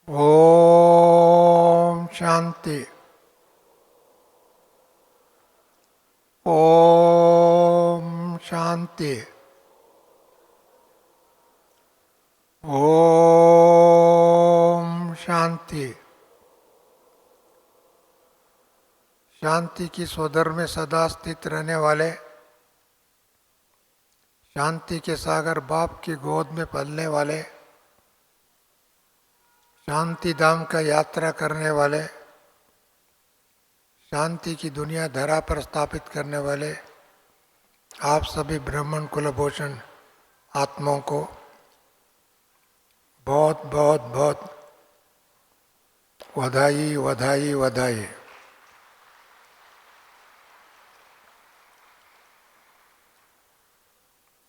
ओम शांति। ओम शांति। ओम शांति। शांति की स्वदर में सदा स्थित रहने वाले, शांति के सागर बाप की गोद में पलने वाले, शांति धाम का यात्रा करने वाले, शांति की दुनिया धरा पर स्थापित करने वाले आप सभी ब्राह्मण कुलभूषण आत्माओं को बहुत बहुत बहुत बधाई बधाई बधाई।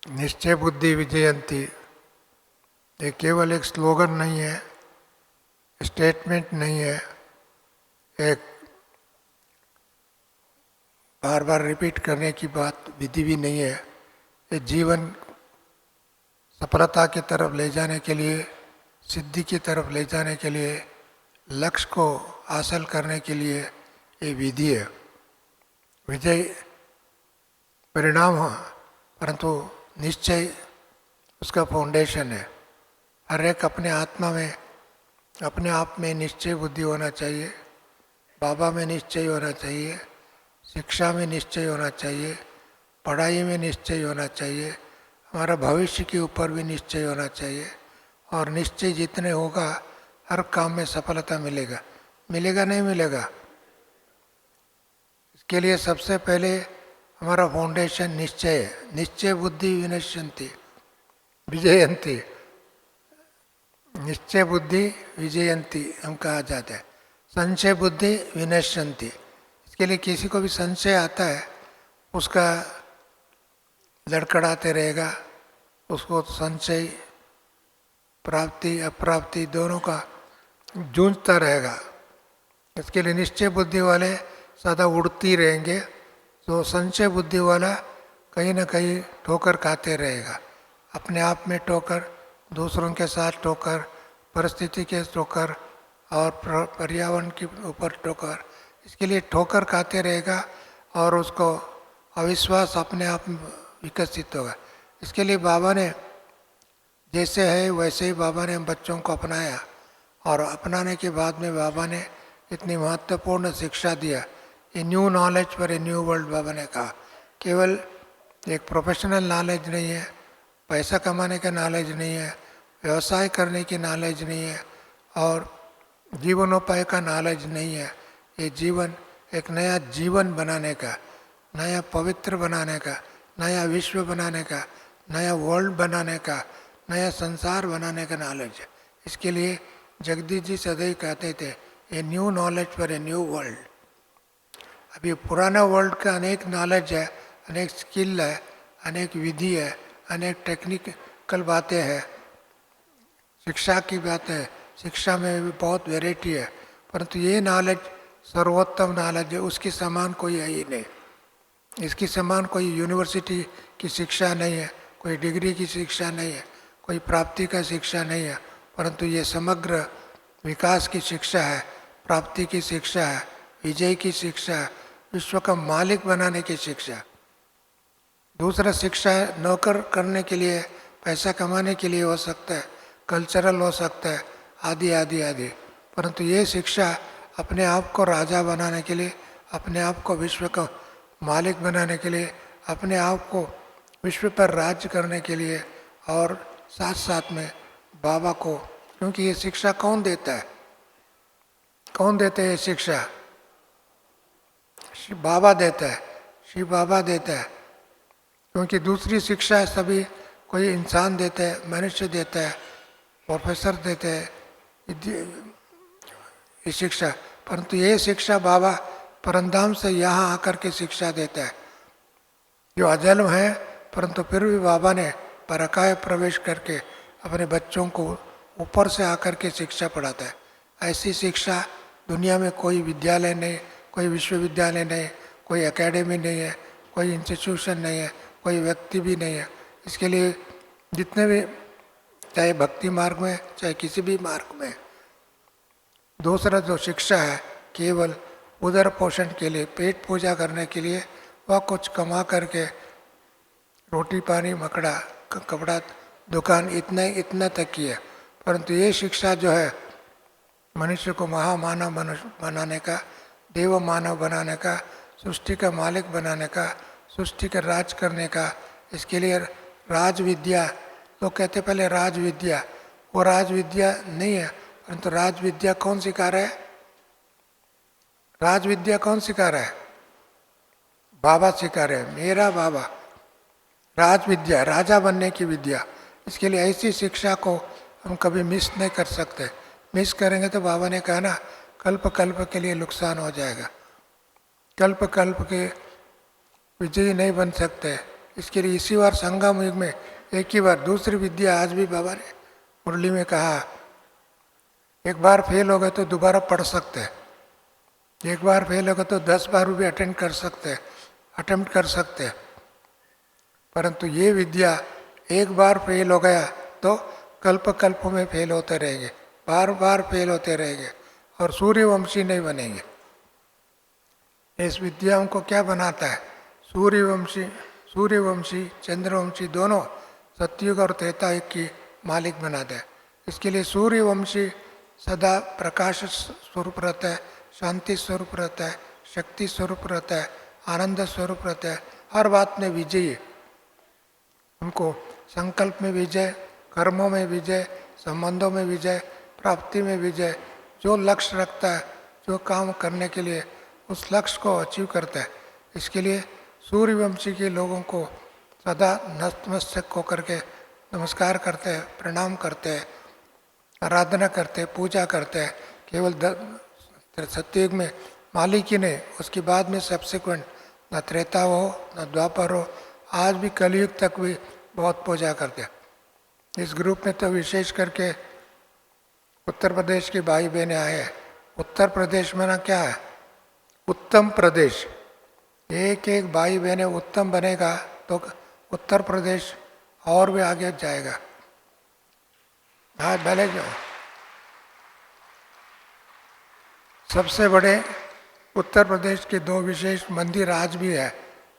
निश्चय बुद्धि विजयंती ये केवल एक स्लोगन नहीं है, स्टेटमेंट नहीं है, एक बार बार रिपीट करने की बात विधि भी नहीं है। ये जीवन सफलता की तरफ ले जाने के लिए, सिद्धि की तरफ ले जाने के लिए, लक्ष्य को हासिल करने के लिए ये विधि है। विजय परिणाम है, परंतु निश्चय उसका फाउंडेशन है। हर एक अपने आत्मा में, अपने आप में निश्चय बुद्धि होना चाहिए, बाबा में निश्चय होना चाहिए, शिक्षा में निश्चय होना चाहिए, पढ़ाई में निश्चय होना चाहिए, हमारा भविष्य के ऊपर भी निश्चय होना चाहिए। और निश्चय जितने होगा हर काम में सफलता मिलेगा। मिलेगा नहीं मिलेगा? इसके लिए सबसे पहले हमारा फाउंडेशन निश्चय है। निश्चय बुद्धि विनश्यन्ति विजयंती। निश्चय बुद्धि विजयंती हम कहा जाता है। संशय बुद्धि विनश्यन्ति। इसके लिए किसी को भी संशय आता है, उसका लड़खड़ाते रहेगा, उसको संशय प्राप्ति अप्राप्ति दोनों का जूझता रहेगा। इसके लिए निश्चय बुद्धि वाले सदा उड़ती रहेंगे, तो संशय बुद्धि वाला कहीं ना कहीं ठोकर खाते रहेगा। अपने आप में ठोकर, दूसरों के साथ ठोकर, परिस्थिति के ठोकर और पर्यावरण के ऊपर ठोकर। इसके लिए ठोकर खाते रहेगा और उसको अविश्वास अपने आप में विकसित होगा। इसके लिए बाबा ने जैसे है वैसे ही बाबा ने बच्चों को अपनाया, और अपनाने के बाद में बाबा ने इतनी महत्वपूर्ण शिक्षा दिया। ये new knowledge for a new world बाबा ने कहा। केवल एक प्रोफेशनल नॉलेज नहीं है, पैसा कमाने का नॉलेज नहीं है, व्यवसाय करने की नॉलेज नहीं है, और जीवनोपाय का नॉलेज नहीं है। ये जीवन एक नया जीवन बनाने का, नया पवित्र बनाने का, नया विश्व बनाने का, नया वर्ल्ड बनाने का, नया संसार बनाने का नॉलेज है। इसके लिए जगदीश जी सदैव कहते थे, a new knowledge for a new world. अभी पुराना वर्ल्ड का अनेक नॉलेज है, अनेक स्किल है, अनेक विधि है, अनेक टेक्निकल बातें हैं, शिक्षा की बात है, शिक्षा में भी बहुत वेराइटी है, परंतु ये नॉलेज सर्वोत्तम नॉलेज है। उसके समान कोई है ही नहीं। इसके समान कोई यूनिवर्सिटी की शिक्षा नहीं है, कोई डिग्री की शिक्षा नहीं है, कोई प्राप्ति का शिक्षा नहीं है, परंतु ये समग्र विकास की शिक्षा है, प्राप्ति की शिक्षा है, विजय की शिक्षा है, विश्व का मालिक बनाने की शिक्षा। दूसरा शिक्षा है नौकर करने के लिए, पैसा कमाने के लिए हो सकता है, कल्चरल हो सकता है, आदि आदि आदि, परंतु ये शिक्षा अपने आप को राजा बनाने के लिए, अपने आप को विश्व का मालिक बनाने के लिए, अपने आप को विश्व पर राज्य करने के लिए, और साथ साथ में बाबा को, क्योंकि ये शिक्षा कौन देता है? कौन देते हैं ये शिक्षा? शिव बाबा देता है, शिव बाबा देता है। क्योंकि दूसरी शिक्षा सभी कोई इंसान देता है, मनुष्य देता है, प्रोफेसर देते हैं ये शिक्षा, परंतु ये शिक्षा बाबा परमधाम से यहाँ आकर के शिक्षा देता है। जो अजन्म है, परंतु फिर भी बाबा ने परकाय प्रवेश करके अपने बच्चों को ऊपर से आकर के शिक्षा पढ़ाता है। ऐसी शिक्षा दुनिया में कोई विद्यालय नहीं, कोई विश्वविद्यालय नहीं, कोई एकेडमी नहीं है, कोई इंस्टीट्यूशन नहीं है, कोई व्यक्ति भी नहीं है। इसके लिए जितने भी, चाहे भक्ति मार्ग में चाहे किसी भी मार्ग में, दूसरा जो शिक्षा है केवल उदर पोषण के लिए, पेट पूजा करने के लिए, वह कुछ कमा करके रोटी पानी मकड़ा कपड़ा दुकान इतना तक की है। परंतु ये शिक्षा जो है मनुष्य को महामानव बनाने का, देव मानव बनाने का, सृष्टि का मालिक बनाने का, सृष्टि का राज करने का, इसके लिए राज विद्या, लोग कहते पहले राज विद्या, वो राज विद्या नहीं है। परंतु राज विद्या कौन सिखा रहा है? राज विद्या कौन सिखा रहा है? बाबा सिखा रहे हैं, मेरा बाबा। राज विद्या, राजा बनने की विद्या। इसके लिए ऐसी शिक्षा को हम कभी मिस नहीं कर सकते। मिस करेंगे तो बाबा ने कहा ना, कल्प कल्प के लिए नुकसान हो जाएगा, कल्प कल्प के विजयी नहीं बन सकते। इसके लिए इसी बार संगम युग में एक ही बार, दूसरी विद्या आज भी बाबा ने मुरली में कहा, एक बार फेल हो गए तो दोबारा पढ़ सकते हैं, एक बार फेल हो गए तो 10 बार भी अटेम्प्ट कर सकते हैं। परंतु ये विद्या एक बार फेल हो गया तो कल्प कल्प में फेल होते रहेंगे, बार बार फेल होते रहेंगे और सूर्यवंशी नहीं बनेंगे। इस विद्या को क्या बनाता है? सूर्यवंशी चंद्रवंशी दोनों सतयुग और त्रेता युग की मालिक बनाता है। इसके लिए सूर्यवंशी सदा प्रकाश स्वरूप रहता है, शांति स्वरूप रहता है, शक्ति स्वरूप रहता है, आनंद स्वरूप रहता है, हर बात में विजयी। उनको संकल्प में विजय, कर्मों में विजय, संबंधों में विजय, प्राप्ति में विजय, जो लक्ष्य रखता है, जो काम करने के लिए उस लक्ष्य को अचीव करता है। इसके लिए सूर्यवंशी के लोगों को सदा नतमस्तक होकर के नमस्कार करते हैं, प्रणाम करते हैं, आराधना करते हैं, पूजा करते हैं। केवल सतयुग में मालिक ही नहीं, उसके बाद में सब्सिक्वेंट न त्रेता हो न द्वापर हो, आज भी कलयुग तक भी बहुत पूजा करते हैं। इस ग्रुप में तो विशेष करके उत्तर प्रदेश के भाई बहनें आए हैं। उत्तर प्रदेश में ना क्या है? उत्तम प्रदेश। एक एक भाई बहने उत्तम बनेगा तो उत्तर प्रदेश और भी आगे जाएगा। हाँ भले जाओ। सबसे बड़े उत्तर प्रदेश के 2 विशेष मंदिर आज भी है।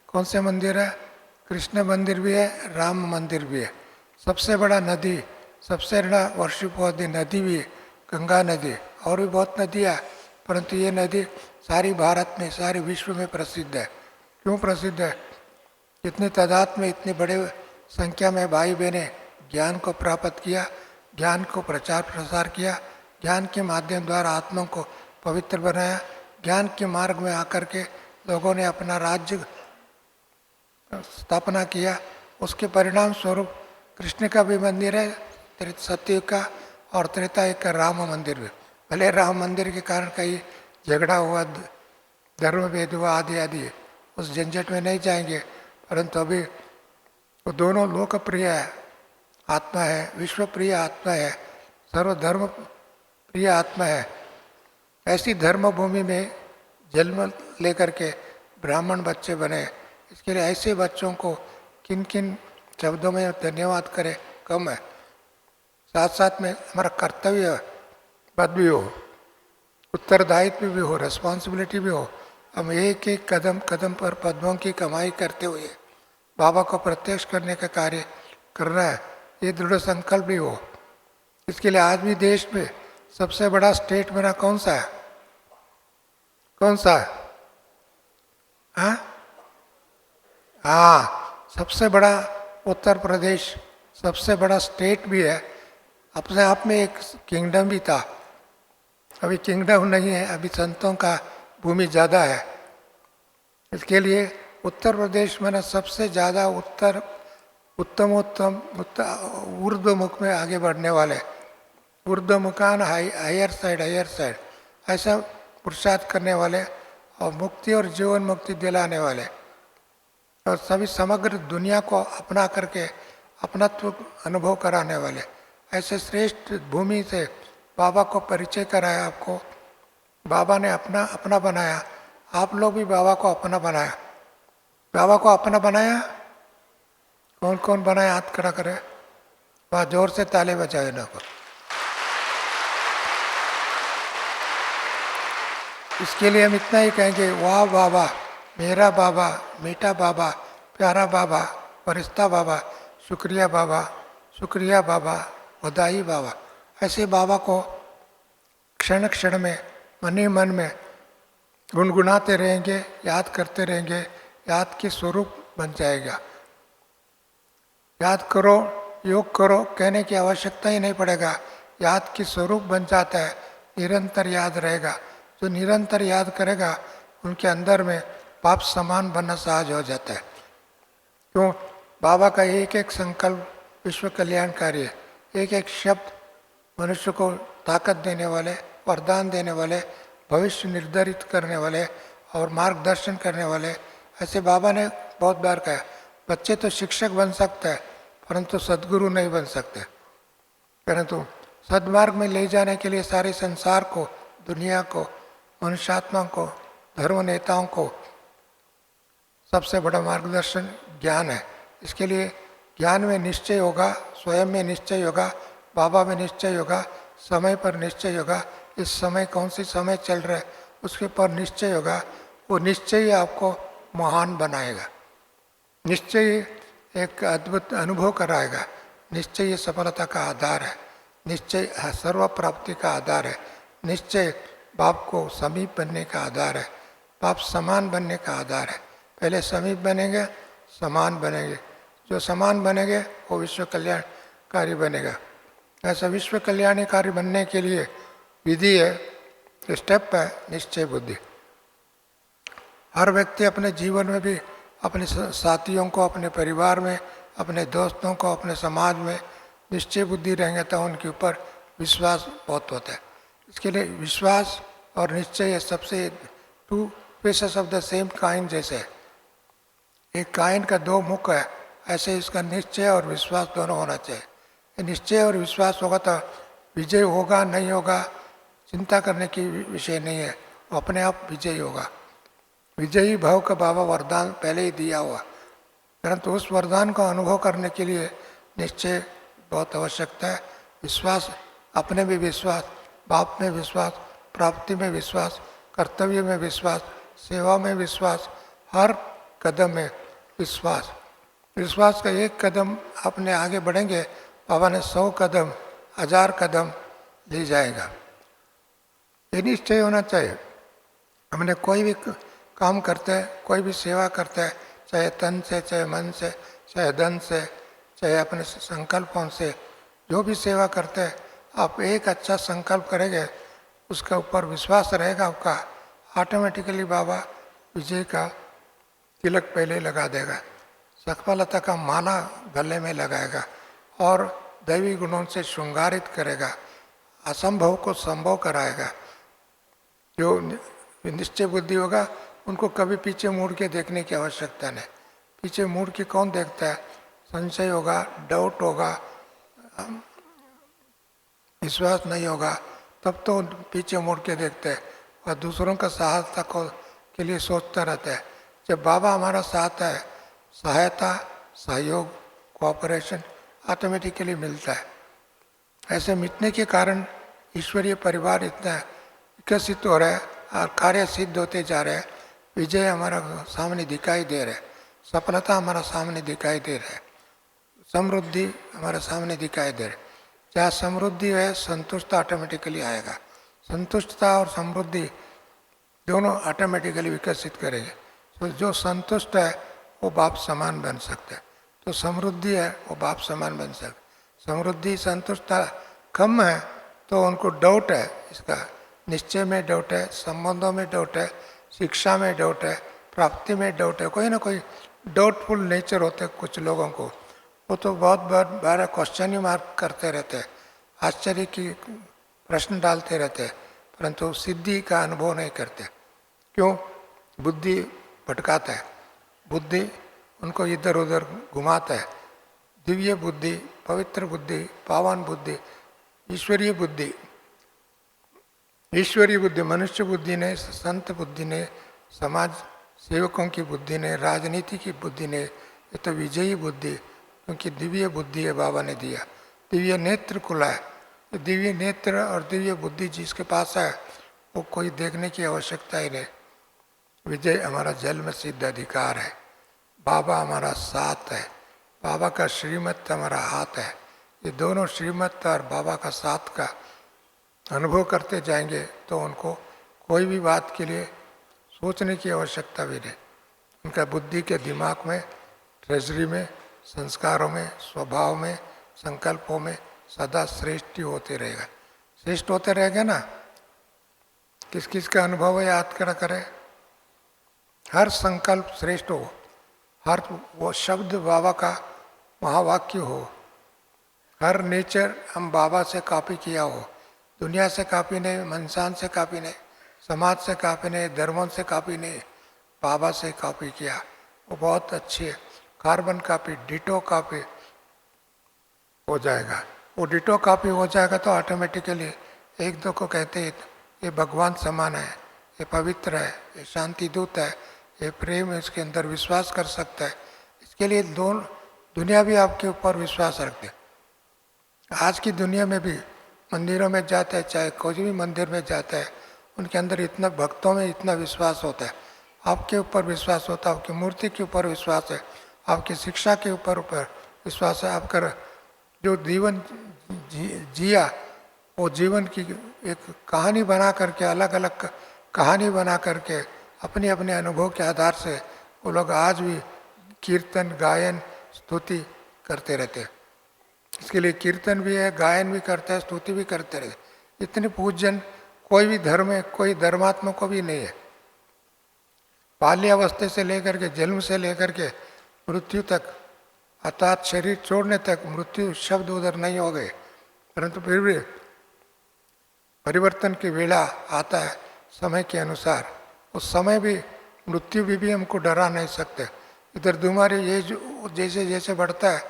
कौन से मंदिर है? कृष्ण मंदिर भी है, राम मंदिर भी है। सबसे बड़ा नदी, सबसे बड़ा वर्षिपोदी नदी भी गंगा नदी, और भी बहुत नदियाँ, परंतु ये नदी सारी भारत में, सारे विश्व में प्रसिद्ध है। क्यों प्रसिद्ध है? इतनी तादाद में, इतनी बड़े संख्या में भाई बहने ज्ञान को प्राप्त किया, ज्ञान को प्रचार प्रसार किया, ज्ञान के माध्यम द्वारा आत्मा को पवित्र बनाया, ज्ञान के मार्ग में आकर के लोगों ने अपना राज्य स्थापना किया। उसके परिणाम स्वरूप कृष्ण का भी मंदिर है सतयुग का, और त्रेता युग का राम मंदिर भी। भले राम मंदिर के कारण कहीं झगड़ा हुआ, धर्म भेद हुआ, आदि आदि, उस झंझट में नहीं जाएंगे, परंतु अभी वो दोनों लोकप्रिय आत्मा है, विश्व प्रिय आत्मा है, सर्वधर्म प्रिय आत्मा है। ऐसी धर्म भूमि में जन्म लेकर के ब्राह्मण बच्चे बने। इसके लिए ऐसे बच्चों को किन किन शब्दों में धन्यवाद करें कम है। साथ साथ में हमारा कर्तव्य पद भी हो, उत्तरदायित्व भी हो, रिस्पॉन्सिबिलिटी भी हो। हम एक एक कदम कदम पर पद्मों की कमाई करते हुए बाबा को प्रत्यक्ष करने का कार्य करना है, ये दृढ़ संकल्प भी हो। इसके लिए आज भी देश में सबसे बड़ा स्टेट मेरा कौन सा है? कौन सा है? हाँ, सबसे बड़ा उत्तर प्रदेश सबसे बड़ा स्टेट भी है। अपने आप में एक किंगडम भी था, अभी किंगडम नहीं है, अभी संतों का भूमि ज़्यादा है। इसके लिए उत्तर प्रदेश में ना सबसे ज़्यादा उत्तम ऊर्ध्वमुख में आगे बढ़ने वाले, ऊर्ध्वमुखान हायर साइड ऐसा पुरुषार्थ करने वाले, और मुक्ति और जीवन मुक्ति दिलाने वाले, और सभी समग्र दुनिया को अपना करके अपनत्व अनुभव कराने वाले, ऐसे श्रेष्ठ भूमि से बाबा को परिचय कराया। आपको बाबा ने अपना बनाया, आप लोग भी बाबा को अपना बनाया। बाबा को अपना बनाया, कौन कौन बनाया? हाथ खड़ा करे, वहाँ जोर से ताले बजाए ना को। इसके लिए हम इतना ही कहेंगे, वाह बाबा, मेरा बाबा, मीठा बाबा, प्यारा बाबा, फरिश्ता बाबा, शुक्रिया बाबा, शुक्रिया बाबा, बधाई बाबा। ऐसे बाबा को क्षण क्षण में मन ही मन में गुनगुनाते रहेंगे, याद करते रहेंगे, याद के स्वरूप बन जाएगा। याद करो, योग करो, कहने की आवश्यकता ही नहीं पड़ेगा, याद की स्वरूप बन जाता है, निरंतर याद रहेगा। जो निरंतर याद करेगा उनके अंदर में पाप समान बनना सहज हो जाता है। क्यों? बाबा का एक एक संकल्प विश्व कल्याणकारी है, एक एक शब्द मनुष्य को ताकत देने वाले, वरदान देने वाले, भविष्य निर्धारित करने वाले और मार्गदर्शन करने वाले। ऐसे बाबा ने बहुत बार कहा, बच्चे तो शिक्षक बन सकते हैं परंतु सद्गुरु नहीं बन सकते। परंतु सद्मार्ग में ले जाने के लिए सारे संसार को, दुनिया को, मनुष्यात्मा को, धर्म नेताओं को सबसे बड़ा मार्गदर्शन ज्ञान है। इसके लिए ज्ञान में निश्चय होगा, स्वयं में निश्चय होगा, बाबा में निश्चय होगा, समय पर निश्चय होगा। इस समय कौन सी समय चल रहा है उसके पर निश्चय होगा। वो निश्चय ही आपको महान बनाएगा। निश्चय एक अद्भुत अनुभव कराएगा। निश्चय सफलता का आधार है। निश्चय सर्व प्राप्ति का आधार है। निश्चय बाप को समीप बनने का आधार है, बाप समान बनने का आधार है। पहले समीप बनेंगे, समान बनेंगे। जो समान बनेंगे वो विश्व कल्याणकारी बनेगा। ऐसा विश्व कल्याणकारी बनने के लिए विधि है, स्टेप है निश्चय बुद्धि। हर व्यक्ति अपने जीवन में भी अपने साथियों को, अपने परिवार में, अपने दोस्तों को, अपने समाज में निश्चय बुद्धि रहेंगे तो उनके ऊपर विश्वास बहुत होता है। इसके लिए विश्वास और निश्चय सबसे two pieces of the same kind जैसे है। एक काइन का दो मुख है, ऐसे इसका निश्चय और विश्वास दोनों होना चाहिए। निश्चय और विश्वास होगा तो विजय होगा नहीं होगा चिंता करने की विषय नहीं है, वो अपने आप विजयी होगा। विजयी भाव का बाबा वरदान पहले ही दिया हुआ, परंतु उस वरदान को अनुभव करने के लिए निश्चय बहुत आवश्यकता है। विश्वास, अपने में विश्वास, बाप में विश्वास, प्राप्ति में विश्वास, कर्तव्य में विश्वास, सेवा में विश्वास, हर कदम में विश्वास। विश्वास का एक कदम अपने आगे बढ़ेंगे, बाबा ने 100 कदम, 1000 कदम ले जाएगा। ये निश्चय होना चाहिए। हमने कोई भी काम करते हैं, कोई भी सेवा करते हैं, चाहे तन से, चाहे मन से, चाहे धन से, चाहे अपने संकल्पों से, जो भी सेवा करते हैं, आप एक अच्छा संकल्प करेंगे, उसके ऊपर विश्वास रहेगा आपका, ऑटोमेटिकली बाबा विजय का तिलक पहले लगा देगा, सफलता का माला गले में लगाएगा और दैवी गुणों से श्रृंगारित करेगा, असंभव को संभव कराएगा। जो निश्चय बुद्धि होगा उनको कभी पीछे मुड़ के देखने की आवश्यकता नहीं। पीछे मुड़ के कौन देखता है? संशय होगा, डाउट होगा, विश्वास नहीं होगा, तब तो पीछे मुड़ के देखते हैं और दूसरों का सहायता को के लिए सोचता रहता है। जब बाबा हमारा साथ है, सहायता, सहयोग, कोऑपरेशन ऑटोमेटिकली मिलता है। ऐसे मिटने के कारण ईश्वरीय परिवार इतना विकसित हो रहा है और कार्य सिद्ध होते जा रहे हैं। विजय हमारा सामने दिखाई दे रहा है, सफलता हमारा सामने दिखाई दे रहा है, समृद्धि हमारे सामने दिखाई दे रहा है। जहाँ समृद्धि है संतुष्ट ऑटोमेटिकली आएगा। संतुष्टता और समृद्धि दोनों ऑटोमेटिकली विकसित करेंगे। तो जो संतुष्ट है वो बाप समान बन सकता है, तो समृद्धि है वो बाप समान बन सकता है। समृद्धि संतुष्टता कम है तो उनको डाउट है, इसका निश्चय में डाउट है, संबंधों में डाउट है, शिक्षा में डाउट है, प्राप्ति में डाउट है। कोई ना कोई डाउटफुल नेचर होते हैं कुछ लोगों को। वो तो बहुत बार क्वेश्चन ही मार्क करते रहते हैं, आश्चर्य की प्रश्न डालते रहते हैं, परंतु सिद्धि का अनुभव नहीं करते। क्यों? बुद्धि भटकाता है, बुद्धि उनको इधर उधर घुमाता है। दिव्य बुद्धि, पवित्र बुद्धि, पावन बुद्धि, ईश्वरीय बुद्धि, ईश्वरीय बुद्धि, मनुष्य बुद्धि ने, संत बुद्धि ने, समाज सेवकों की बुद्धि ने, राजनीति की बुद्धि ने, ये तो विजयी बुद्धि, क्योंकि दिव्य बुद्धि है बाबा ने दिया। दिव्य नेत्र खुला है। दिव्य नेत्र और दिव्य बुद्धि जिसके पास है वो कोई देखने की आवश्यकता ही नहीं। विजय हमारा जन्म सिद्ध अधिकार है। बाबा हमारा साथ है, बाबा का श्रीमत हमारा हाथ है। ये दोनों श्रीमत और बाबा का साथ का अनुभव करते जाएंगे तो उनको कोई भी बात के लिए सोचने की आवश्यकता भी नहीं। उनका बुद्धि के दिमाग में, ट्रेजरी में, संस्कारों में, स्वभाव में, संकल्पों में सदा श्रेष्ठ ही होते रहेगा। श्रेष्ठ होते रहेगा ना। किस किस का अनुभव है याद करा करें। हर संकल्प श्रेष्ठ हो, हर वो शब्द बाबा का महावाक्य हो, हर नेचर हम बाबा से कॉपी किया हो। दुनिया से कॉपी नहीं, इंसान से कॉपी नहीं, समाज से कॉपी नहीं, धर्मों से कॉपी नहीं, बाबा से कॉपी किया। वो बहुत अच्छी है। कार्बन कॉपी, डिटो कॉपी हो जाएगा। वो डिटो कॉपी हो जाएगा तो ऑटोमेटिकली एक दो को कहते हैं ये भगवान समान है, ये पवित्र है, ये शांति दूत है, ये प्रेम है, इसके अंदर विश्वास कर सकता है। इसके लिए दोनों दुनिया भी आपके ऊपर विश्वास रखते हैं। आज की दुनिया में भी मंदिरों में जाते हैं, चाहे कोई भी मंदिर में जाता है, उनके अंदर इतना भक्तों में इतना विश्वास होता है, आपके ऊपर विश्वास होता है, आपकी मूर्ति के ऊपर विश्वास है, आपकी शिक्षा के ऊपर विश्वास है। आपका जो जीवन जिया वो जीवन की एक कहानी बना करके, अलग अलग कहानी बना करके अपने अपने अनुभव के आधार से वो लोग आज भी कीर्तन, गायन, स्तुति करते रहते हैं। इसके लिए कीर्तन भी है, गायन भी करते हैं, स्तुति भी करते रहते। इतने पूजन कोई भी धर्म है, कोई धर्मात्मा को भी नहीं है। बाल्यावस्था से लेकर के, जन्म से लेकर के मृत्यु तक, अर्थात शरीर छोड़ने तक मृत्यु शब्द उधर नहीं हो गए, परंतु फिर भी परिवर्तन की वेला आता है समय के अनुसार। उस समय भी मृत्यु भी हमको डरा नहीं सकते। इधर तुम्हारी एज जैसे जैसे बढ़ता है,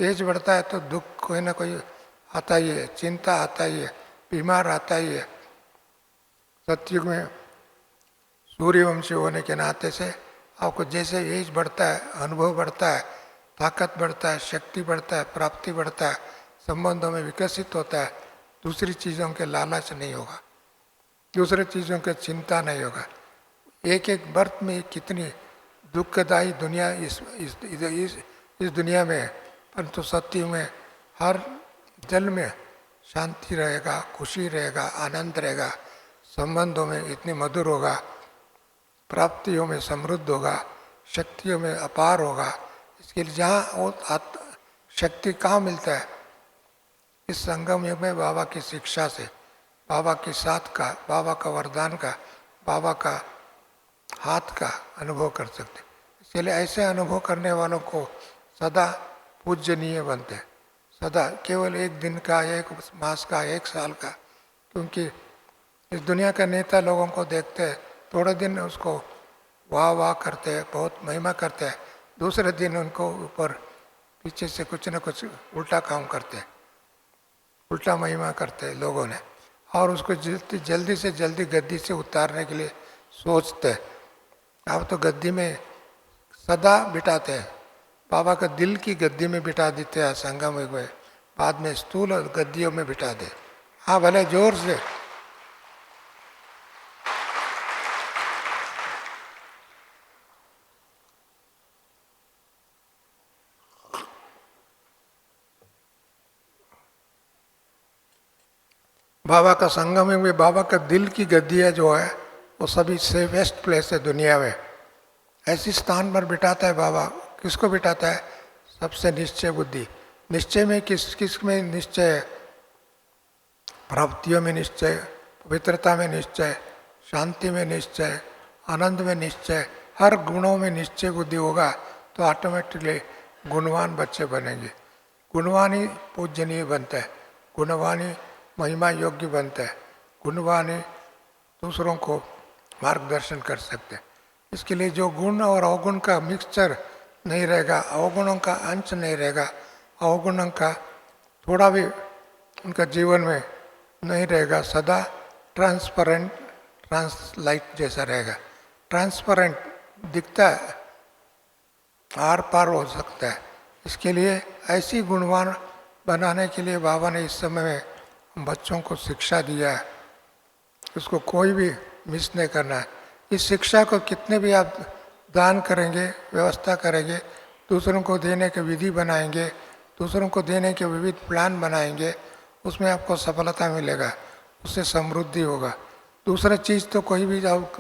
एज बढ़ता है तो दुख कोई ना कोई आता ही है, चिंता आता ही है, बीमार आता ही है। सतयुग में सूर्यवंशी होने के नाते से आपको जैसे एज बढ़ता है, अनुभव बढ़ता है, ताकत बढ़ता है, शक्ति बढ़ता है, प्राप्ति बढ़ता है, संबंधों में विकसित होता है, दूसरी चीज़ों के लालच नहीं होगा, दूसरी चीज़ों की चिंता नहीं होगा। एक एक बर्थ में कितनी दुखदायी दुनिया इस दुनिया में है, परंतु सत्य में हर जल में शांति रहेगा, खुशी रहेगा, आनंद रहेगा, संबंधों में इतनी मधुर होगा, प्राप्तियों में समृद्ध होगा, शक्तियों में अपार होगा। इसके लिए जहाँ वो शक्ति कहाँ मिलता है? इस संगम युग में बाबा की शिक्षा से, बाबा के साथ का, बाबा का वरदान का, बाबा का हाथ का अनुभव कर सकते। इसके लिए ऐसे अनुभव करने वालों को सदा पूजनीय बनते हैं, सदा। केवल एक दिन का, एक मास का, एक साल का, क्योंकि इस दुनिया का नेता लोगों को देखते हैं, थोड़े दिन उसको वाह वाह करते हैं, बहुत महिमा करते हैं, दूसरे दिन उनको ऊपर पीछे से कुछ न कुछ उल्टा काम करते हैं, उल्टा महिमा करते हैं लोगों ने, और उसको जल्दी से जल्दी गद्दी से उतारने के लिए सोचते हैं। आप तो गद्दी में सदा बिठाते हैं, बाबा का दिल की गद्दी में बिठा देते हैं संगम में, बाद में स्थूल और गद्दियों में बिठा दे। हाँ भले जोर से। बाबा का संगम में बाबा का दिल की गद्दियाँ जो है वो सभी सेफेस्ट प्लेस है दुनिया में। ऐसी स्थान पर बिठाता है बाबा। किसको बिठाता है? सबसे निश्चय बुद्धि। निश्चय में किस किस में निश्चय है? प्राप्तियों में निश्चय, पवित्रता में निश्चय, शांति में निश्चय, आनंद में निश्चय, हर गुणों में निश्चय बुद्धि होगा तो ऑटोमेटिकली गुणवान बच्चे बनेंगे। गुणवान ही पूजनीय बनता है, गुणवान ही महिमा योग्य बनता है, गुणवान ही दूसरों को मार्गदर्शन कर सकते हैं। इसके लिए जो गुण और अवगुण का मिक्सचर नहीं रहेगा, अवगुणों का अंश नहीं रहेगा, अवगुणों का थोड़ा भी उनका जीवन में नहीं रहेगा, सदा ट्रांसपेरेंट, ट्रांसलाइट जैसा रहेगा। ट्रांसपेरेंट दिखता है, आर पार हो सकता है। इसके लिए ऐसी गुणवान बनाने के लिए बाबा ने इस समय में बच्चों को शिक्षा दिया है। उसको कोई भी मिस नहीं करना है। इस शिक्षा को कितने भी आप दान करेंगे, व्यवस्था करेंगे, दूसरों को देने के विधि बनाएंगे, दूसरों को देने के विविध प्लान बनाएंगे, उसमें आपको सफलता मिलेगा, उससे समृद्धि होगा। दूसरा चीज़ तो कोई भी आप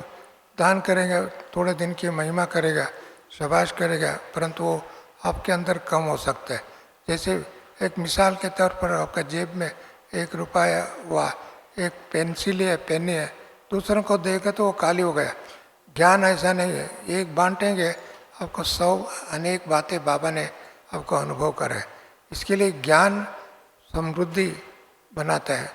दान करेंगे, थोड़े दिन की महिमा करेगा, शाबाश करेगा, परंतु वो आपके अंदर कम हो सकता है। जैसे एक मिसाल के तौर पर आपका जेब में 1 रुपया हुआ, एक पेंसिल है, पेन है, दूसरों को देगा तो वो खाली हो गया। ज्ञान ऐसा नहीं है, एक बांटेंगे आपको 100 अनेक बातें बाबा ने आपको अनुभव कराए। इसके लिए ज्ञान समृद्धि बनाता है,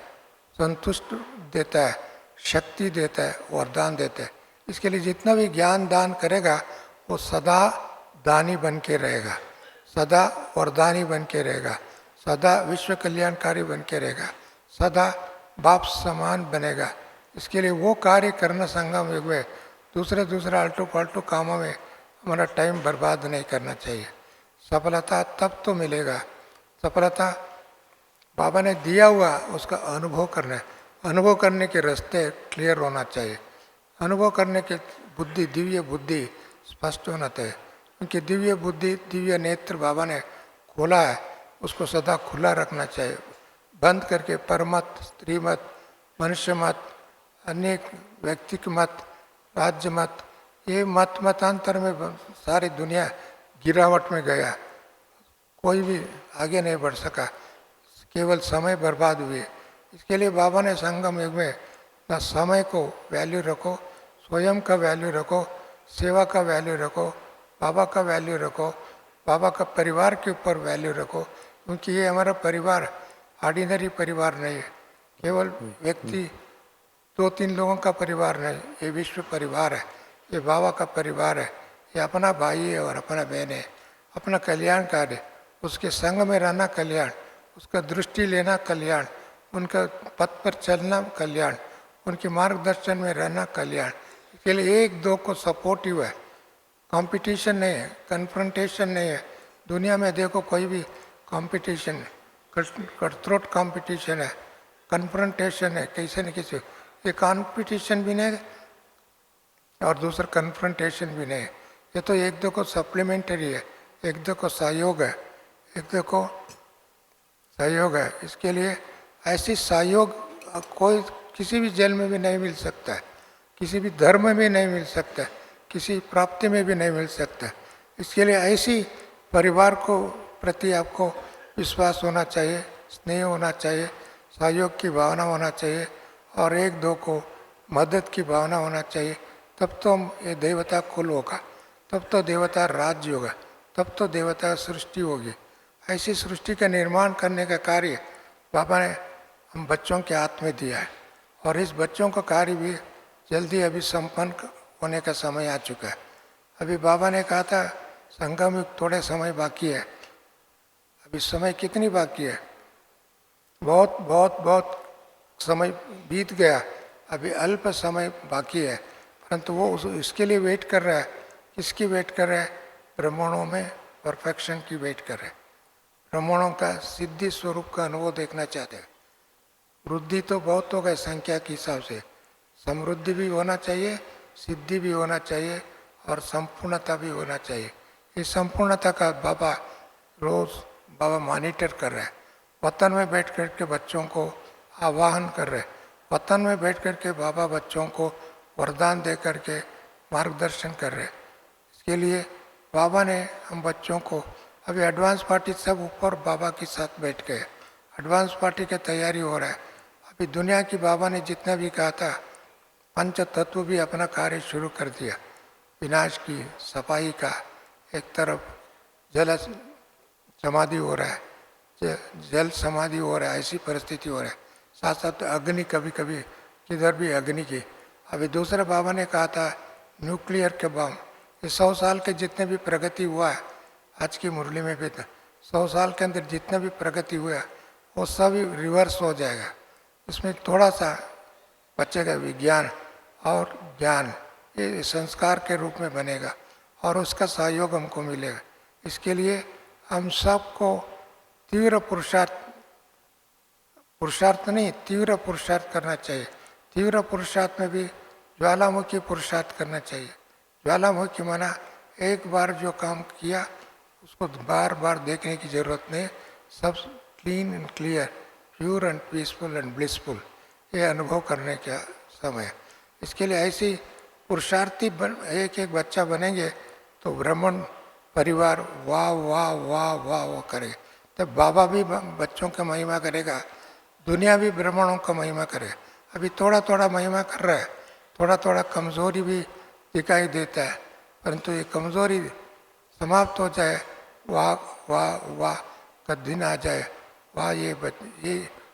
संतुष्ट देता है, शक्ति देता है, वरदान देता है। इसके लिए जितना भी ज्ञान दान करेगा वो सदा दानी बन के रहेगा, सदा वरदानी बन के रहेगा, सदा विश्व कल्याणकारी बन के रहेगा, सदा बाप समान बनेगा। इसके लिए वो कार्य करना संगम युग में, दूसरे आल्टू फाल्टू कामों में हमारा टाइम बर्बाद नहीं करना चाहिए। सफलता तब तो मिलेगा, सफलता बाबा ने दिया हुआ उसका अनुभव करना है। अनुभव करने के रास्ते क्लियर होना चाहिए, अनुभव करने के बुद्धि, दिव्य बुद्धि स्पष्ट होना चाहिए। क्योंकि दिव्य बुद्धि, दिव्य नेत्र बाबा ने खोला है, उसको सदा खुला रखना चाहिए। बंद करके परमत, स्त्री मत, मनुष्य मत, अनेक व्यक्तिक मत, राज्य मत, ये मतांतर में सारी दुनिया गिरावट में गया, कोई भी आगे नहीं बढ़ सका, केवल समय बर्बाद हुए। इसके लिए बाबा ने संगम युग में ना समय को वैल्यू रखो, स्वयं का वैल्यू रखो, सेवा का वैल्यू रखो, बाबा का वैल्यू रखो, बाबा का परिवार के ऊपर वैल्यू रखो। क्योंकि ये हमारा परिवार ऑर्डिनरी परिवार नहीं है, केवल व्यक्ति 2-3 लोगों का परिवार नहीं, ये विश्व परिवार है, ये बाबा का परिवार है, ये अपना भाई है और अपना बहन है, अपना कल्याण कार्य, उसके संग में रहना कल्याण, उसका दृष्टि लेना कल्याण, उनका पथ पर चलना कल्याण, उनके मार्गदर्शन में रहना कल्याण। इसके लिए एक दो को सपोर्टिव है, कंपटीशन नहीं है, कन्फ्रंटेशन नहीं है। दुनिया में देखो कोई भी कंपटीशन, कटथ्रोट कंपटीशन है, कन्फ्रंटेशन है, किसी न किसी, ये कंपटीशन भी नहीं और दूसरा कन्फ्रंटेशन भी नहीं है। ये तो एक दो को सप्लीमेंटरी है, एक दो को सहयोग है, एक दो को सहयोग है। इसके लिए ऐसी सहयोग कोई किसी भी जल में भी नहीं मिल सकता है, किसी भी धर्म में भी नहीं मिल सकता है, किसी प्राप्ति में भी नहीं मिल सकता है। इसके लिए ऐसी परिवार को प्रति आपको विश्वास होना चाहिए, स्नेह होना चाहिए, सहयोग की भावना होना चाहिए और एक दो को मदद की भावना होना चाहिए। तब तो ये देवता कुल होगा, तब तो देवता राज्य होगा, तब तो देवता सृष्टि होगी। ऐसी सृष्टि का निर्माण करने का कार्य बाबा ने हम बच्चों के हाथ में दिया है और इस बच्चों का कार्य भी जल्दी अभी संपन्न होने का समय आ चुका है। अभी बाबा ने कहा था संगम युग थोड़े समय बाकी है, अभी समय कितनी बाकी है, बहुत बहुत बहुत समय बीत गया, अभी अल्प समय बाकी है। परंतु वो इसके लिए वेट कर रहा है, किसकी वेट कर रहा है? ब्राह्मणों में परफेक्शन की वेट कर रहे हैं, ब्राह्मणों का सिद्धि स्वरूप का अनुभव देखना चाहते हैं। वृद्धि तो बहुत हो गए संख्या के हिसाब से, समृद्धि भी होना चाहिए, सिद्धि भी होना चाहिए और संपूर्णता भी होना चाहिए। इस संपूर्णता का बाबा रोज बाबा मॉनिटर कर रहे हैं। वतन में बैठ कर के बच्चों को आवाहन कर रहे हैं, वतन में बैठ कर के बाबा बच्चों को वरदान दे करके मार्गदर्शन कर रहे हैं। इसके लिए बाबा ने हम बच्चों को अभी एडवांस पार्टी सब ऊपर बाबा के साथ बैठ गए, एडवांस पार्टी की तैयारी हो रहा है। अभी दुनिया की बाबा ने जितना भी कहा था, पंच तत्व भी अपना कार्य शुरू कर दिया, विनाश की सफाई का। एक तरफ जल समाधि हो रहा है, जल समाधि हो रहा है, ऐसी परिस्थिति हो रहा है, साथ साथ अग्नि, कभी कभी किधर भी अग्नि की। अभी दूसरे बाबा ने कहा था न्यूक्लियर के बम, ये 100 साल के जितने भी प्रगति हुआ है, आज की मुरली में भी था, 100 साल के अंदर जितना भी प्रगति हुआ है वो सब रिवर्स हो जाएगा। इसमें थोड़ा सा बचेगा विज्ञान और ज्ञान, ये संस्कार के रूप में बनेगा और उसका सहयोग हमको मिलेगा। इसके लिए हम सबको तीव्र पुरुषार्थ नहीं, तीव्र पुरुषार्थ करना चाहिए। तीव्र पुरुषार्थ में भी ज्वालामुखी पुरुषार्थ करना चाहिए। ज्वालामुखी माना एक बार जो काम किया उसको बार बार देखने की जरूरत नहीं, सब clean and clear, pure and peaceful and blissful, ये अनुभव करने का समय। इसके लिए ऐसी पुरुषार्थी एक एक बच्चा बनेंगे तो ब्राह्मण परिवार वाह वाह वाह वाह वाह करेगा। तब बाबा भी बच्चों का महिमा करेगा, दुनिया भी ब्राह्मणों का महिमा करे। अभी थोड़ा थोड़ा महिमा कर रहा है, थोड़ा थोड़ा कमज़ोरी भी दिखाई देता है, परंतु ये कमज़ोरी समाप्त हो जाए, वाह वाह वाह का दिन आ जाए, वाह ये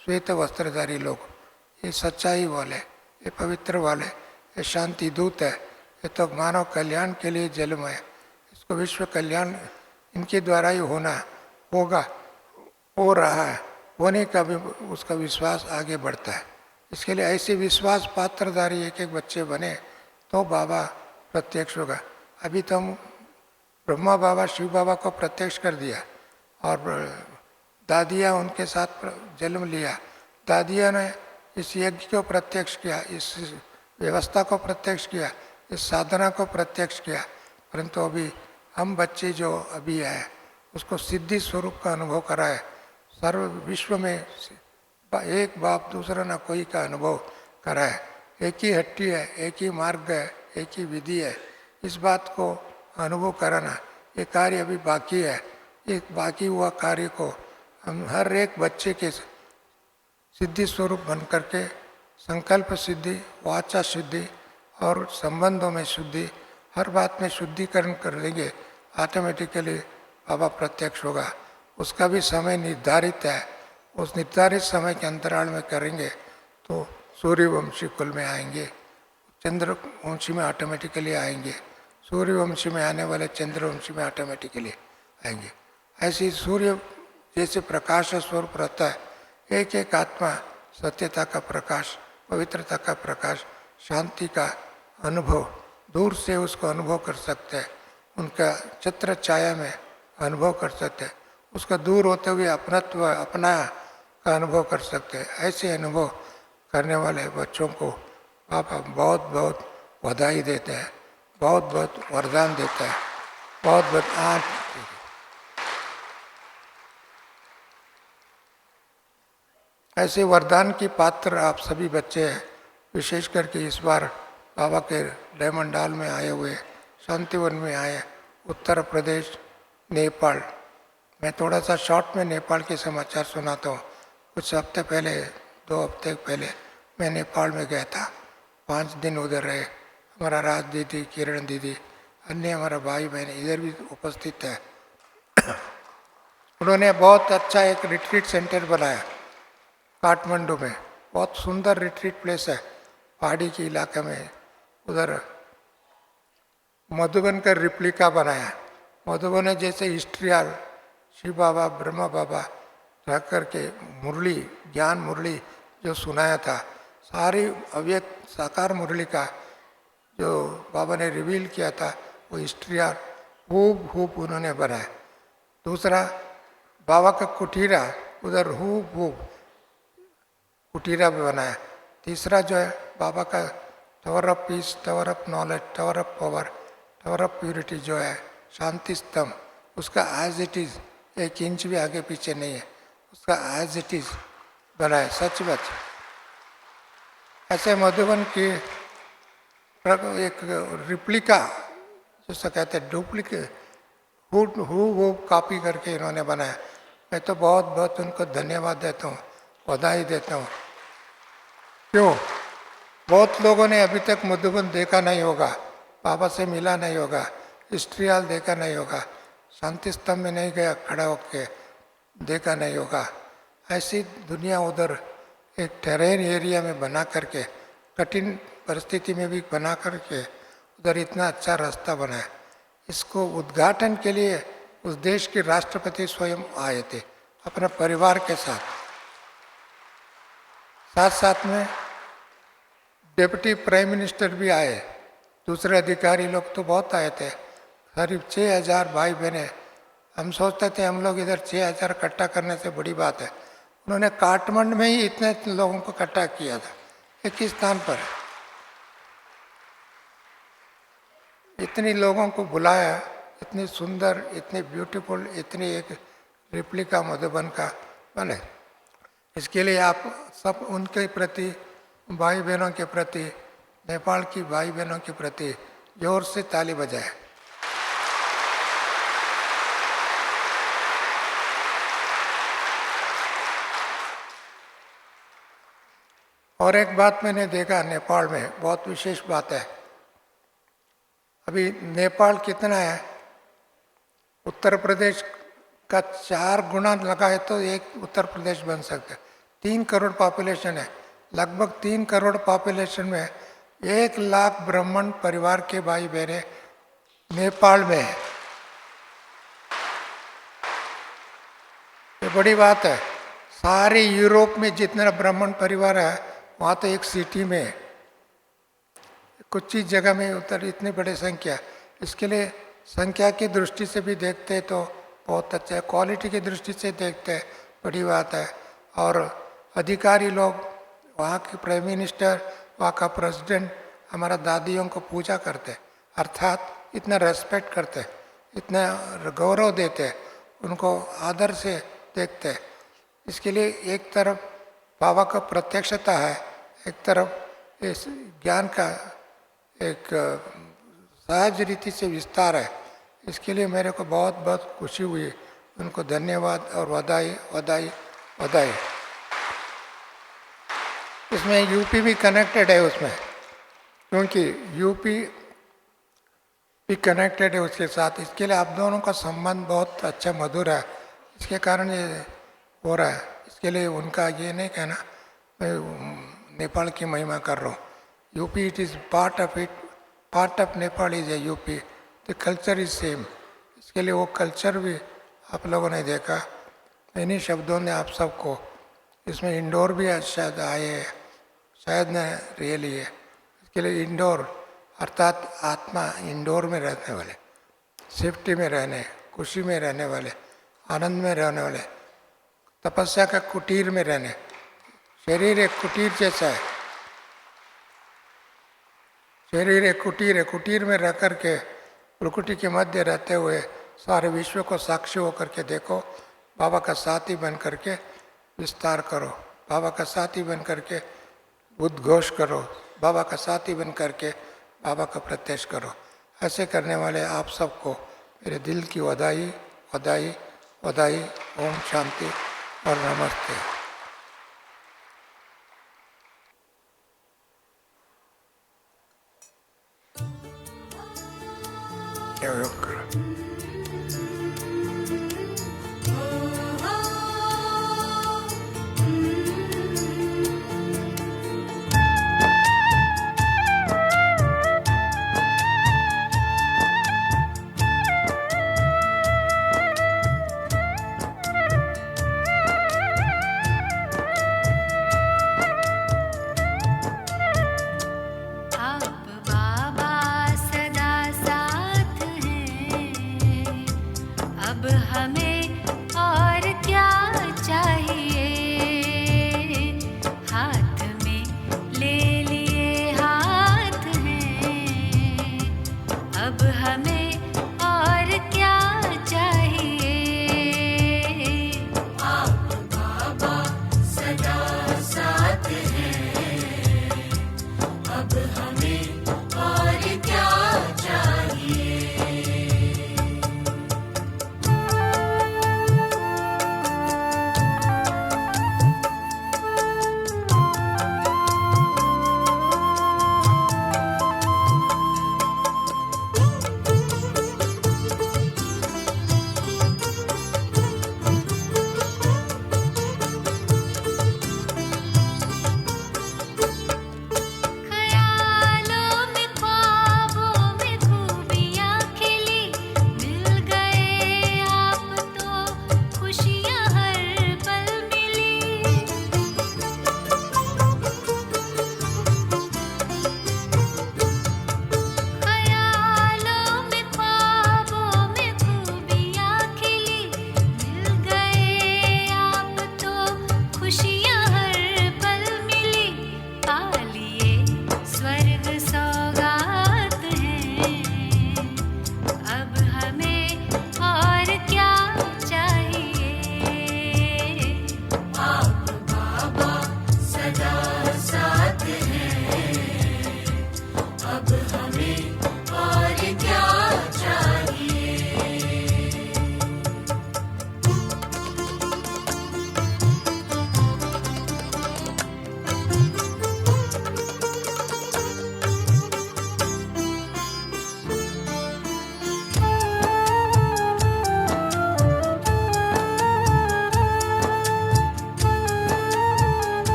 श्वेत वस्त्रधारी लोग, ये सच्चाई वाले, ये पवित्र वाले, ये शांति दूत है, ये तो मानव कल्याण के लिए जन्म है, इसको विश्व कल्याण इनके द्वारा ही होगा, हो रहा है, होने का भी उसका विश्वास आगे बढ़ता है। इसके लिए ऐसे विश्वास पात्रधारी एक एक बच्चे बने तो बाबा प्रत्यक्ष होगा। अभी तो हम ब्रह्मा बाबा शिव बाबा को प्रत्यक्ष कर दिया और दादिया उनके साथ जन्म लिया। दादिया ने इस यज्ञ को प्रत्यक्ष किया, इस व्यवस्था को प्रत्यक्ष किया, इस साधना को प्रत्यक्ष किया, परंतु अभी हम बच्चे जो अभी है उसको सिद्धि स्वरूप का अनुभव कराए। सर्व विश्व में एक बाप दूसरा ना कोई का अनुभव कराए। एक ही हट्टी है, एक ही मार्ग है, एक ही विधि है, इस बात को अनुभव कराना ये कार्य अभी बाकी है। एक बाकी हुआ कार्य को हम हर एक बच्चे के सिद्धि स्वरूप बन करके संकल्प सिद्धि, वाचा शुद्धि और संबंधों में शुद्धि, हर बात में शुद्धिकरण कर लेंगे, ऑटोमेटिकली बाबा प्रत्यक्ष होगा। उसका भी समय निर्धारित है, उस निर्धारित समय के अंतराल में करेंगे तो सूर्यवंशी कुल में आएंगे, चंद्रवंशी में ऑटोमेटिकली आएंगे, सूर्यवंशी में आने वाले चंद्रवंशी में ऑटोमेटिकली आएंगे। ऐसी सूर्य जैसे प्रकाश स्वरूप रहता है, एक एक आत्मा सत्यता का प्रकाश, पवित्रता का प्रकाश, शांति का अनुभव दूर से उसको अनुभव कर सकते हैं, उनका छत्र छाया में अनुभव कर सकते हैं, उसका दूर होते हुए अपनत्व अपना का अनुभव कर सकते हैं। ऐसे अनुभव करने वाले बच्चों को पापा बहुत बहुत बधाई देते हैं, बहुत बहुत वरदान देता है, बहुत बहुत आज ऐसे वरदान की पात्र आप सभी बच्चे हैं। विशेष करके इस बार बाबा के डायमंड हॉल में आए हुए, शांतिवन में आए, उत्तर प्रदेश, नेपाल। मैं थोड़ा सा शॉर्ट में नेपाल के समाचार सुनाता हूँ। कुछ हफ्ते पहले, 2 हफ्ते पहले मैं नेपाल में गया था, 5 दिन उधर रहे। हमारा राज दीदी, किरण दीदी, अन्य हमारा भाई बहन इधर भी उपस्थित है। उन्होंने बहुत अच्छा एक रिट्रीट सेंटर बनाया काठमांडू में, बहुत सुंदर रिट्रीट प्लेस है, पहाड़ी के इलाके में। उधर मधुबन का रिप्लिका बनाया। मधुबन है जैसे हिस्ट्रियल शिव बाबा, ब्रह्मा बाबा रह करके मुरली, ज्ञान मुरली जो सुनाया था, सारी अव्यक्त साकार मुरली का जो बाबा ने रिवील किया था, वो हिस्ट्रियल हूब उन्होंने बनाया। दूसरा बाबा का कुटीरा, उधर हूब कुटीरा भी बनाया। तीसरा जो है बाबा का tower of peace, tower of knowledge, tower of power, tower of purity जो है शांति स्तंभ, उसका एज इट इज़ 1 इंच भी आगे पीछे नहीं है, उसका एज इट इज़ बनाया। सच बात ऐसे मधुबन की एक रिप्लिका जैसा कहते हैं, डुप्लीकेट हु कॉपी करके इन्होंने बनाया। मैं तो बहुत बहुत उनको धन्यवाद देता हूँ, बधाई देता हूँ। क्यों? बहुत लोगों ने अभी तक मधुबन देखा नहीं होगा, बाबा से मिला नहीं होगा, हिस्ट्रियल देखा नहीं होगा, शांति स्तंभ में नहीं गया खड़ा होके देखा नहीं होगा। ऐसी दुनिया उधर एक टेरेन एरिया में बना करके, कठिन परिस्थिति में भी बना करके उधर इतना अच्छा रास्ता बनाया। इसको उद्घाटन के लिए उस देश के राष्ट्रपति स्वयं आए थे अपने परिवार के साथ, साथ साथ में डिप्टी प्राइम मिनिस्टर भी आए, दूसरे अधिकारी लोग तो बहुत आए थे, करीब 6000 भाई बहने। हम सोचते थे हम लोग इधर 6000 इकट्ठा करने से बड़ी बात है, उन्होंने काठमांडू में ही इतने लोगों को इकट्ठा किया था। एक ही स्थान पर। इतनी लोगों को बुलाया, इतनी सुंदर, इतनी ब्यूटीफुल, इतनी एक रेप्लिका मधुबन का बने। इसके लिए आप सब उनके प्रति, भाई बहनों के प्रति, नेपाल की भाई बहनों के प्रति जोर से ताली बजाए। और एक बात मैंने देखा नेपाल में, बहुत विशेष बात है। अभी नेपाल कितना है, उत्तर प्रदेश का 4 गुना लगाए तो एक उत्तर प्रदेश बन सकता है। 3 करोड़ पॉपुलेशन है, लगभग 3 करोड़ पॉपुलेशन में 1 लाख ब्राह्मण परिवार के भाई बहने नेपाल में है। ये बड़ी बात है। सारे यूरोप में जितना ब्राह्मण परिवार है, वहाँ तो एक सिटी में है, कुछ ही जगह में उतर इतनी बड़ी संख्या। इसके लिए संख्या की दृष्टि से भी देखते हैं तो बहुत अच्छा है, क्वालिटी की दृष्टि से देखते हैं, बड़ी बात है। और अधिकारी लोग, वहाँ के प्राइम मिनिस्टर, वहाँ का प्रेसिडेंट हमारा दादियों को पूजा करते, अर्थात इतना रेस्पेक्ट करते, इतना गौरव देते, उनको आदर से देखते। इसके लिए एक तरफ बाबा का प्रत्यक्षता है, एक तरफ इस ज्ञान का एक सहज रीति से विस्तार है। इसके लिए मेरे को बहुत बहुत खुशी हुई। उनको धन्यवाद और बधाई बधाई बधाई। इसमें यूपी भी कनेक्टेड है उसमें, क्योंकि यूपी भी कनेक्टेड है उसके साथ। इसके लिए आप दोनों का संबंध बहुत अच्छा मधुर है, इसके कारण ये हो रहा है। इसके लिए उनका ये नहीं कहना मैं नेपाल की महिमा कर रहा हूँ। UP, it is part of it, part of Nepal is a UP, the culture is same. इसके लिए वो कल्चर भी आप लोगों ने देखा। इन्हीं शब्दों ने आप सबको, इसमें इंडोर भी शायद आए हैं, शायद न रियली है। इसके लिए इंडोर अर्थात आत्मा, इंडोर में रहने वाले, सेफ्टी में रहने, खुशी में रहने वाले, आनंद में रहने वाले, तपस्या का कुटीर में रहने। शरीर एक कुटीर जैसा है, शरीर एक कुटीर है। कुटीर में रह करके प्रकृति के मध्य रहते हुए सारे विश्व को साक्षी होकर के देखो, बाबा का साथी बन करके विस्तार करो, बाबा का साथी बन करके उद्घोष करो, बाबा का साथी बन करके बाबा का प्रत्यक्ष करो। ऐसे करने वाले आप सबको मेरे दिल की बधाई बधाई बधाई। ओम शांति और नमस्ते। योग करो।